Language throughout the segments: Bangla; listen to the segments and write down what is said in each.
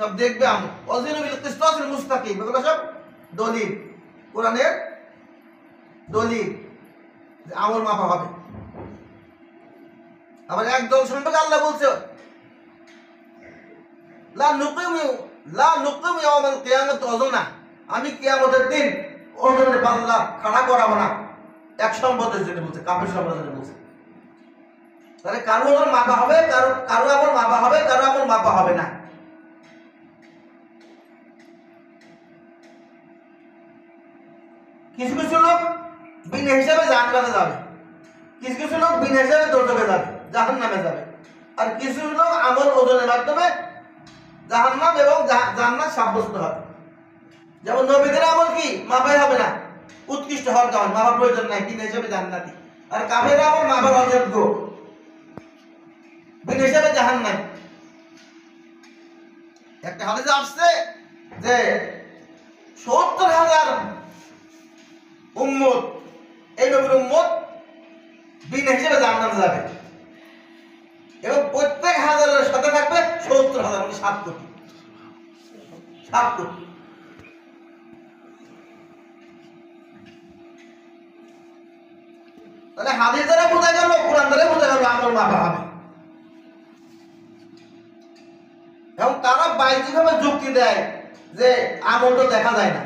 সব দেখবে আমল। ওয়াজিনু বিল কিসতাসিল মুস্তাকিম, এগুলো সব দলিল, কোরআনের দলিল যে আমল মাপা হবে। আবার একদল সম্পর্কে আল্লাহ বলছে লা নুকিমু ইয়াউমাল কিয়ামাতি ওয়াজনা, আমি কিয়ামতের দিন ওজনের পাল্লা খাড়া করাবো না। এক সম্পদের জন্য বলছে, কাফের সম্পদের জন্য বলছে। তাহলে কারো আমল মাপা হবে, কারো আমল মাপা হবে, কারো আমল মাপা হবে না। কিছু কিছু লোক বিনা হিসাবে জান্নাতে যাবে, কিছু কিছু লোক বিনা হিসাবে দোজখে যাবে, জাহান্নামে যাবে। আর কিছু লোক আমল ওজনের মাধ্যমে জাহান্নাম এবং জান্নাত সাব্যস্ত হবে। যেমন নবীদের আমল কি মাপাই হবে না, উৎকৃষ্ট হওয়ার কারণে মাপার প্রয়োজন নাই, বিনা হিসাবে জান্নাতি। আর কাফের আমল মাপার অযোগ্য, বিনা হিসাবে জাহান্নাম। একটা হাদিসে আসছে যে ৭০,০০০ উম্মত, এই নবীর উম্মত বিনা হিসেবে জান্নাতে যাবে এবং প্রত্যেক হাজারের সাথে থাকবে ৭০,০০০, মানে ৭ কোটি। ৭ কোটি। তাহলে হাদিস দ্বারা বোঝা গেল, কোরআন দ্বারা বোঝা গেল আমল মাপা হবে। এবং তারা বাইজিভাবে যুক্তি দেয় যে আমল তো দেখা যায় না,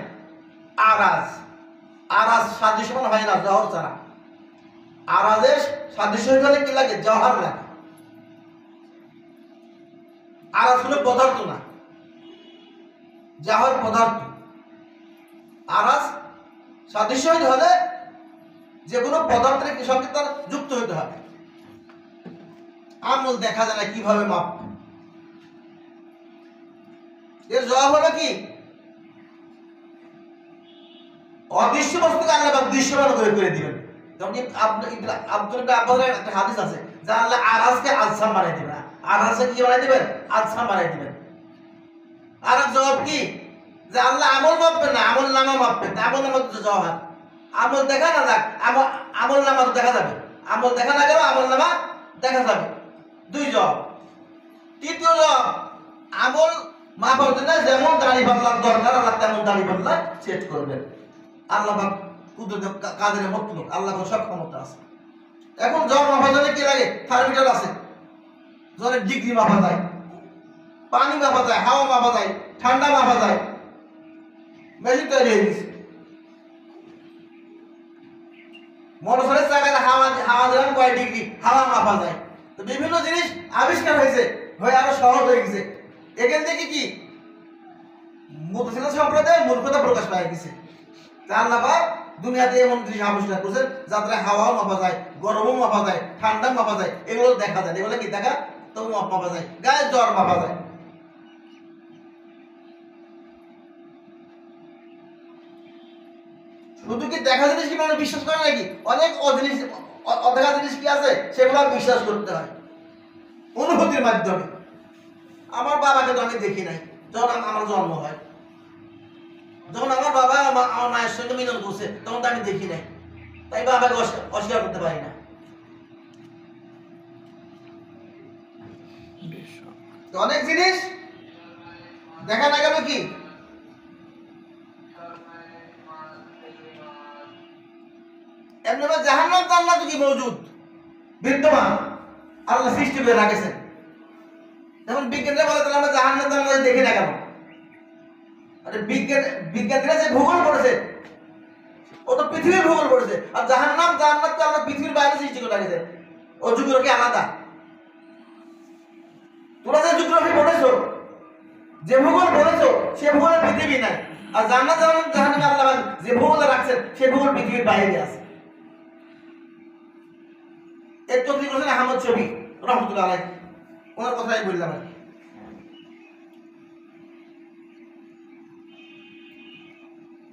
আরাজ সাদৃশ্যমান হয় না জহর ছাড়া। আরাজের সাদৃশ্য হলে কি লাগে? জহর লাগে। আরাজ হলো পদার্থ না, জহর পদার্থ। আরাজ সাদৃশ্য হলে যে কোনো পদার্থের সঙ্গে তার যুক্ত হতে হবে। আমল দেখা যায় না, কিভাবে মাপ? এর জবাব হলো কি? অদৃশ্য বস্তুকে আল্লাহ দৃশ্যমান করে দিবেন। যেমন আব্দুল আব্বাসের একটা হাদিস আছে যে আল্লাহ আরাজকে আজসাম বানাই দিবেন। আরাজকে কি বানাই দিবেন? আজসাম বানাই দিবেন। আর জবাব কি? যে আল্লাহ আমল মাপবেন না, আমল নামা মাপবেন। আমল নামা তো জবাব, আমল দেখা না যাক, আমল নামা তো দেখা যাবে। আমল দেখা না গেলেও আমল নামা দেখা যাবে। 2 জবাব। তৃতীয় জবাব, আমল মাপার জন্য যেমন দাড়ি পাল্লার দরকার আল্লাহ তেমন দাড়ি পাল্লা সেট করবেন। আল্লাহ কাদের মতলব, আল্লাহ সব ক্ষমতা আছে। এখন জ্বর মাপার জন্য কি লাগে? থার্মোমিটার আছে, জ্বরের ডিগ্রি মাপা যায়, পানি মাপা যায়, হাওয়া মাপা যায়, ঠান্ডা মাপা যায়। মেশিন তৈরি হয়ে গেছে। মোটরসাইকেলের চাকায় হাওয়া দিলাম কয় ডিগ্রি, হাওয়া মাপা যায়। তো বিভিন্ন জিনিস আবিষ্কার হয়েছে, হয়ে আরো সহজ হয়ে গেছে। এখান থেকে কি মুতাসিলা সম্প্রদায় মূর্খতা প্রকাশ পায় গেছে। আল্লাহ পাক দুনিয়াতে এমন জিনিস আবিষ্কার করেছেন যাতে হাওয়াও মাপা যায়, গরমও মাপা যায়, ঠান্ডা মাপা যায়। এগুলো দেখা যায়, এগুলো কি দেখা? তো মাপা যায়, গায়ের জ্বর মাপা যায়। শুধু কি দেখা জিনিস কি মানুষ বিশ্বাস করে নাকি? অনেক অদেখা জিনিস কি আছে সেগুলো বিশ্বাস করতে হয় অনুভূতির মাধ্যমে। আমার বাবাকে তো আমি দেখি নাই, যখন আমার জন্ম হয়, যখন আমার বাবা আমার মায়ের সঙ্গে মিলন করছে তখন তো আমি দেখি নাই, তাই বাবাকে অস্বীকার করতে পারি না। অনেক জিনিস দেখা না গেল কি এমনি জাহান্নাম জান্নাত কি মওজুদ, বিদ্যমান, আল্লাহ সৃষ্টি করে রাখেছেন। যেমন বিজ্ঞানীরা বলে তাহলে আমরা জাহান্নাম জান্নাত দেখি না কেন? আরে বিজ্ঞানীরা যে ভূগোল পড়েছে ও তো পৃথিবীর ভূগোল পড়েছে, আর জাহান্নাম জান্নাত তো আমরা পৃথিবীর বাইরে সৃষ্টি করে রাখেছে। ও জিওগ্রাফি আলাদা। তোমরা যে জিওগ্রাফি পড়েছো, যে ভূগোল পড়েছো, সে ভূগোলে পৃথিবী নাই। আর জান্নাত জাহান্নাম আল্লাহ যে ভূগোল রাখছেন সে ভূগোল পৃথিবীর বাইরে আছে। এর তদবির করেছেন আহমদ শফি রহমতুল্লাহ আলাইহি, ওনার কথাই বললাম।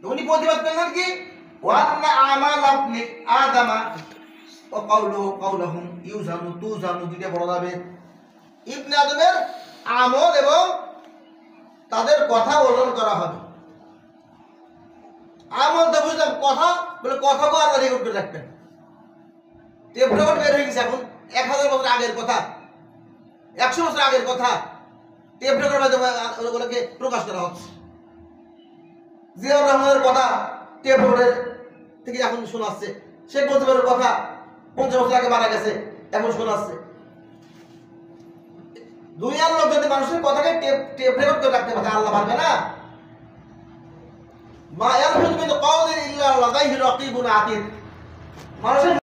উনি প্রতিবাদ করলেন কি? ওয়ান্না আমাল আপনি আদামা ও কাউলুহুম ইউজানু তুজানু, দুইটা বড় যাবে। ইবনে আদমের আমল এবং তাদের কথা ওজন করা হবে। আমল তো বুঝলাম, কথা বলে কথাকে আল্লাহ রেকর্ড করে রাখবেন। টেপ রেকর্ড বের হয়ে গেছে এখন, 1000 বছর আগের কথা, 100 বছর আগের কথা টেপ রেকর্ডের মাধ্যমে ওগুলোকে প্রকাশ করা হচ্ছে। জিয়াউর রহমানের কথা টেপ রেকর্ডের থেকে এখন শোনাচ্ছে, শেখ মুজিবের কথা 50 বছর আগে মারা গেছে, এখন শোনাচ্ছে। দুনিয়ার লোক যদি মানুষের কথাকে টেপ রেকর্ড করে রাখতে পারে, আল্লাহ পারবে না? মা ইয়ালফিযু মিন কাওলিন ইল্লা লাদাইহি রাকীবুন আতীদ। মানুষের